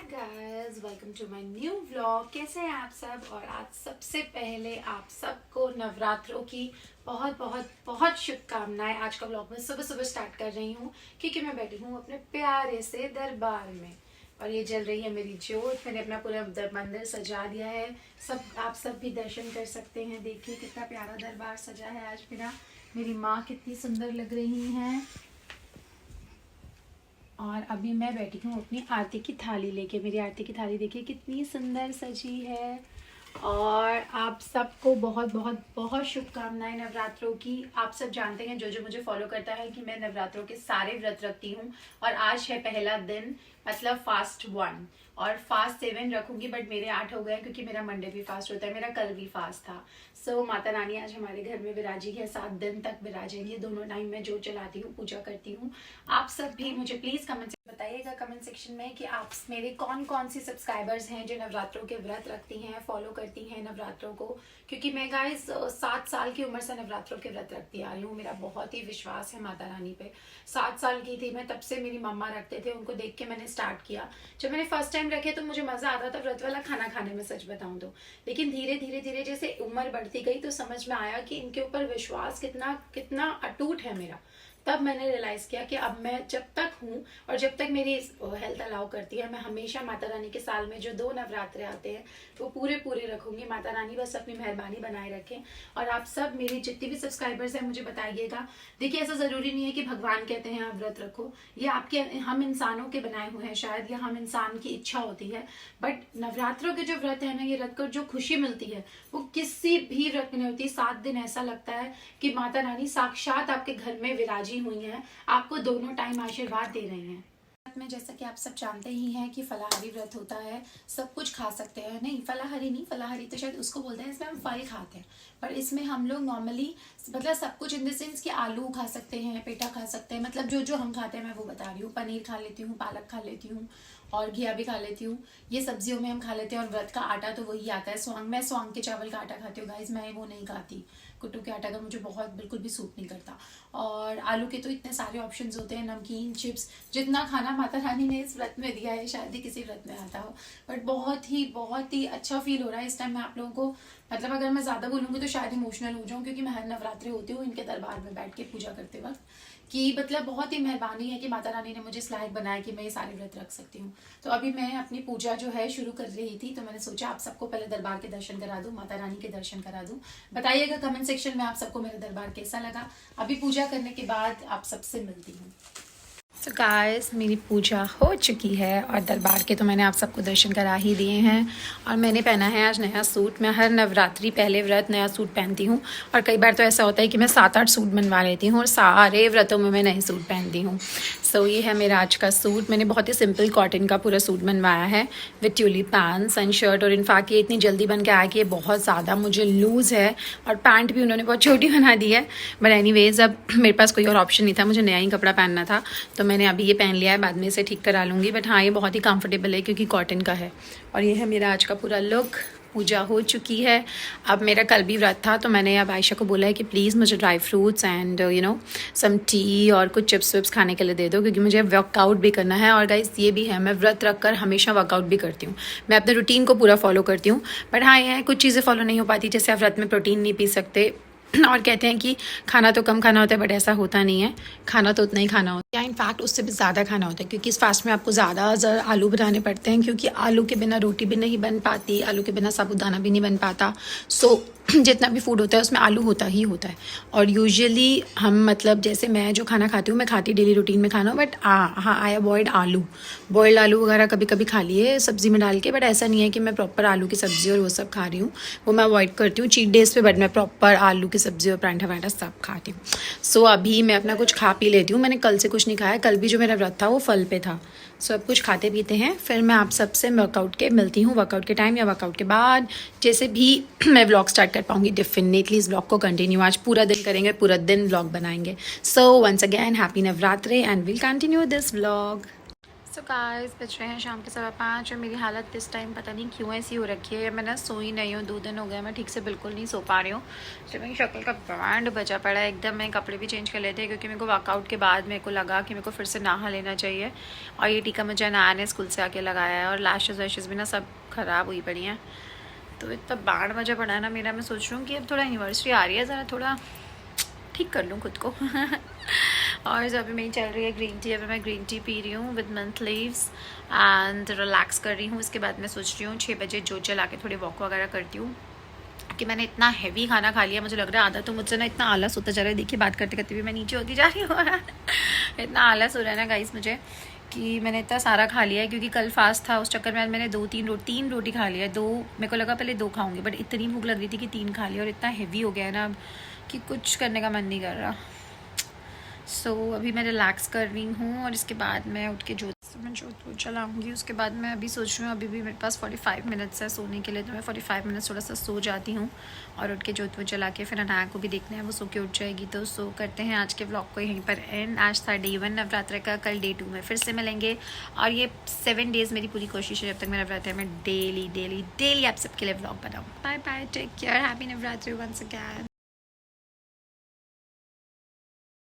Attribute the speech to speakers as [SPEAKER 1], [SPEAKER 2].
[SPEAKER 1] Hi guys, welcome to my new vlog. कैसे हैं आप सब। और आज सबसे पहले आप सबको नवरात्रों की बहुत बहुत बहुत शुभकामनाएं। आज का व्लॉग मैं सुबह सुबह स्टार्ट कर रही हूँ क्योंकि मैं बैठी हूँ अपने प्यारे से दरबार में और ये जल रही है मेरी जोत। मैंने अपना पूरा मंदिर सजा दिया है। आप सब भी दर्शन कर सकते हैं। देखिए कितना प्यारा दरबार सजा है आज मेरा। मेरी माँ कितनी सुंदर लग रही हैं। और अभी मैं बैठी हूँ अपनी आरती की थाली लेके। मेरी आरती की थाली देखिए कितनी सुंदर सजी है। और आप सबको बहुत बहुत बहुत शुभकामनाएं नवरात्रों की। आप सब जानते हैं, जो जो मुझे फॉलो करता है, कि मैं नवरात्रों के सारे व्रत रखती हूँ। और आज है पहला दिन, मतलब फास्ट 1 और फास्ट 7 रखूंगी। बट मेरे 8 हो गए क्योंकि मेरा मंडे भी फास्ट होता है, मेरा कल भी फास्ट था। सो माता रानी आज हमारे घर में विराजी है, 7 दिन तक विराजेंगे। दोनों टाइम मैं जो चलाती हूँ, पूजा करती हूँ। आप सब भी मुझे प्लीज कमेंट बताइएगा कमेंट सेक्शन में कि आप मेरे कौन कौन सी सब्सक्राइबर्स हैं जो नवरात्रों के व्रत रखती हैं, फॉलो करती हैं नवरात्रों को। क्योंकि मैं गाइस 7 साल की उम्र से नवरात्रों के व्रत रखती आ रही हूँ। मेरा बहुत ही विश्वास है माता रानी पे। 7 साल की थी मैं, तब से मेरी मम्मा रखते थे, उनको देख के मैंने स्टार्ट किया। जब मैंने फर्स्ट टाइम रखे तो मुझे मजा आता था व्रत वाला खाना खाने में, सच बताऊं तो। लेकिन धीरे धीरे धीरे जैसे उम्र बढ़ती गई तो समझ में आया कि इनके ऊपर विश्वास कितना कितना अटूट है मेरा। तब मैंने रियलाइज किया कि अब मैं जब तक हूँ और जब तक मेरी हेल्थ अलाउ करती है, मैं हमेशा माता रानी के साल में जो 2 नवरात्रे आते हैं वो पूरे पूरे रखूंगी। माता रानी बस अपनी मेहरबानी बनाए रखें। और आप सब मेरी जितनी भी सब्सक्राइबर्स हैं मुझे बताइएगा। देखिए, ऐसा जरूरी नहीं है कि भगवान कहते हैं आप व्रत रखो, ये आपके हम इंसानों के बनाए हुए हैं शायद, या हम इंसान की इच्छा होती है। बट नवरात्रों के जो व्रत है ना, ये रख कर जो खुशी मिलती है वो किसी भी व्रत में नहीं होती। 7 दिन ऐसा लगता है कि माता रानी साक्षात आपके घर में विराजी हुई हैं, आपको दोनों टाइम आशीर्वाद दे रही हैं। में जैसा कि आप सब जानते ही हैं कि फलाहारी व्रत होता है, सब कुछ खा सकते हैं। नहीं, फलाहारी नहीं, फलाहारी तो शायद उसको बोलते हैं, इसमें हम फल खाते हैं। पर इसमें हम लोग नॉर्मली मतलब सब कुछ इन द सेंस कि आलू खा सकते हैं, पेठा खा सकते हैं, मतलब जो जो हम खाते हैं मैं वो बता रही हूँ। पनीर खा लेती हूँ, पालक खा लेती हूँ और घिया भी खा लेती हूँ। ये सब्जियों में हम खा लेते हैं। और व्रत का आटा तो वही आता है स्वांग। मैं स्वांग के चावल का आटा खाती हूँ गाइज, मैं वो नहीं खाती कुट्टू के आटा का, मुझे बहुत बिल्कुल भी सूट नहीं करता। और आलू के तो इतने सारे ऑप्शंस होते हैं, नमकीन, चिप्स, जितना खाना माता रानी ने इस व्रत में दिया है शायद ही किसी व्रत में आता हो। बट बहुत ही अच्छा फील हो रहा है इस टाइम। मैं आप लोगों को मतलब अगर मैं ज़्यादा बोलूँगी तो शायद इमोशनल हो जाऊँ, क्योंकि मैं हर नवरात्रि होती हूँ इनके दरबार में बैठ के पूजा करते वक्त, कि मतलब बहुत ही मेहरबानी है कि माता रानी ने मुझे इस लायक बनाया कि मैं ये सारे व्रत रख सकती हूँ। तो अभी मैं अपनी पूजा जो है शुरू कर रही थी, तो मैंने सोचा आप सबको पहले दरबार के दर्शन करा दूँ, माता रानी के दर्शन करा दूँ। बताइएगा कमेंट सेक्शन में आप सबको मेरा दरबार कैसा लगा। अभी पूजा करने के बाद आप सबसे मिलती हूँ। तो गाइस, मेरी पूजा हो चुकी है और दरबार के तो मैंने आप सबको दर्शन करा ही दिए हैं। और मैंने पहना है आज नया सूट। मैं हर नवरात्रि पहले व्रत नया सूट पहनती हूँ। और कई बार तो ऐसा होता है कि मैं 7-8 सूट बनवा लेती हूँ और सारे व्रतों में मैं नए सूट पहनती हूँ। सो ये है मेरा आज का सूट। मैंने बहुत ही सिंपल कॉटन का पूरा सूट बनवाया है with tulip pants and shirt. और इनफैक्ट ये इतनी जल्दी बन के आया कि ये बहुत ज़्यादा मुझे लूज़ है और पैंट भी उन्होंने बहुत छोटी बना दी है। बट एनीवेज, अब मेरे पास कोई और ऑप्शन नहीं था, मुझे नया ही कपड़ा पहनना था, तो मैंने अभी ये पहन लिया है। बाद में इसे ठीक करा लूँगी। बट हाँ, ये बहुत ही कंफर्टेबल है क्योंकि कॉटन का है। और ये है मेरा आज का पूरा लुक। पूजा हो चुकी है। अब मेरा कल भी व्रत था, तो मैंने अब आयशा को बोला है कि प्लीज़ मुझे dry fruits and some tea और कुछ चिप्स विप्स खाने के लिए दे दो, क्योंकि मुझे वर्कआउट भी करना है। और गाइस, ये भी है, मैं व्रत रख कर हमेशा वर्कआउट भी करती हूँ। मैं अपने रूटीन को पूरा फॉलो करती हूँ। बट हाँ, ये है कुछ चीज़ें फॉलो नहीं हो पाती, जैसे आप व्रत में प्रोटीन नहीं पी सकते और कहते हैं कि खाना तो कम खाना होता है, बट ऐसा होता नहीं है। खाना तो उतना ही खाना होता है, या इनफैक्ट उससे भी ज़्यादा खाना होता है, क्योंकि इस फास्ट में आपको ज़्यादा आलू बनाने पड़ते हैं, क्योंकि आलू के बिना रोटी भी नहीं बन पाती, आलू के बिना साबुदाना भी नहीं बन पाता। सो जितना भी फूड होता है उसमें आलू होता ही होता है। और यूजुअली हम मतलब जैसे मैं जो खाना खाती हूँ, मैं खाती डेली रूटीन में खाना, बट हाँ, आई अवॉइड आलू, बॉइल्ड आलू वगैरह कभी कभी खा लिए सब्ज़ी में डाल के। बट ऐसा नहीं है कि मैं प्रॉपर आलू की सब्ज़ी और वो सब खा रही हूँ, वो मैं अवॉइड करती हूँ चीट डेज़ पे। बट मैं प्रॉपर आलू की सब्ज़ी और पराठा वराठा सब खाती हूँ। सो अभी मैं अपना कुछ खा पी लेती हूँ। मैंने कल से कुछ नहीं खाया, कल भी जो मेरा व्रत था वो फल पे था। सो अब कुछ खाते पीते हैं, फिर मैं आप सबसे वर्कआउट के मिलती हूँ, वर्कआउट के टाइम या वर्कआउट के बाद, जैसे भी मैं व्लॉग स्टार्ट कर पाऊँगी। डेफिनेटली इस व्लॉग को कंटिन्यू आज पूरा दिन करेंगे, पूरा दिन व्लॉग बनाएंगे। So once again happy Navratri and will continue this vlog. So guys बज रहे हैं शाम के 5:15 और मेरी हालत इस टाइम पता नहीं क्यों ऐसी हो रखी है। मैं ना सोई नहीं हूँ, 2 दिन हो गए मैं ठीक से बिल्कुल नहीं सो पा रही हूँ। तो मेरी शक्ल का बैंड बचा पड़ा है एकदम। मैं कपड़े भी चेंज कर लेते हैं क्योंकि मेरे को वर्कआउट के बाद मेरे को लगा कि मेरे को फिर से नहा लेना चाहिए। और ये टीका मुझे नया ने स्कूल से आके लगाया है और लैशेज़ वैशेज़ भी ना सब ख़राब हुई पड़ी हैं। तो इतना बैंड बजा पड़ा है ना मेरा। मैं सोच रही हूँ कि अब थोड़ा एनिवर्सरी आ रही है, ज़रा थोड़ा ठीक कर लूँ खुद को। और जो अभी मेरी चल रही है ग्रीन टी, अभी मैं ग्रीन टी पी रही हूँ with mint leaves and relax कर रही हूँ। उसके बाद मैं सोच रही हूँ 6 बजे जो चला के थोड़ी वॉक वगैरह करती हूँ कि मैंने इतना हैवी खाना खा लिया। मुझे लग रहा है आधा तो मुझसे ना इतना आलस होता जा रहा है। देखिए बात करते करते भी मैं नीचे होती जा रही हूँ। इतना आलस हो रहा है ना गाइस मुझे कि मैंने इतना सारा खा लिया है क्योंकि कल फास्ट था। उस चक्कर में मैंने 3 रोटी खा लिया है। 2 मेरे को लगा पहले 2 खाऊंगी बट इतनी भूख लग रही थी कि 3 खा लिया और इतना हैवी हो गया है ना अब कि कुछ करने का मन नहीं कर रहा। सो अभी मैं रिलैक्स कर रही हूँ और इसके बाद मैं उठ के जोत चलाऊँगी। उसके बाद मैं अभी सोच रही हूँ अभी भी मेरे पास 45 मिनट्स है सोने के लिए, तो मैं 45 मिनट्स थोड़ा सा सो जाती हूँ और उठ के जोत चला के फिर अनाया को भी देखना है, वो सो के उठ जाएगी। तो सो करते हैं आज के व्लॉग को यहीं पर एंड। आज था Day 1 नवरात्र का, कल Day 2 में फिर से मिलेंगे और ये 7 डेज़ मेरी पूरी कोशिश है जब तक मैं नवरात्र में डेली आप सबके लिए व्लॉग बनाऊँ। Bye bye, take care, happy Navratri once again.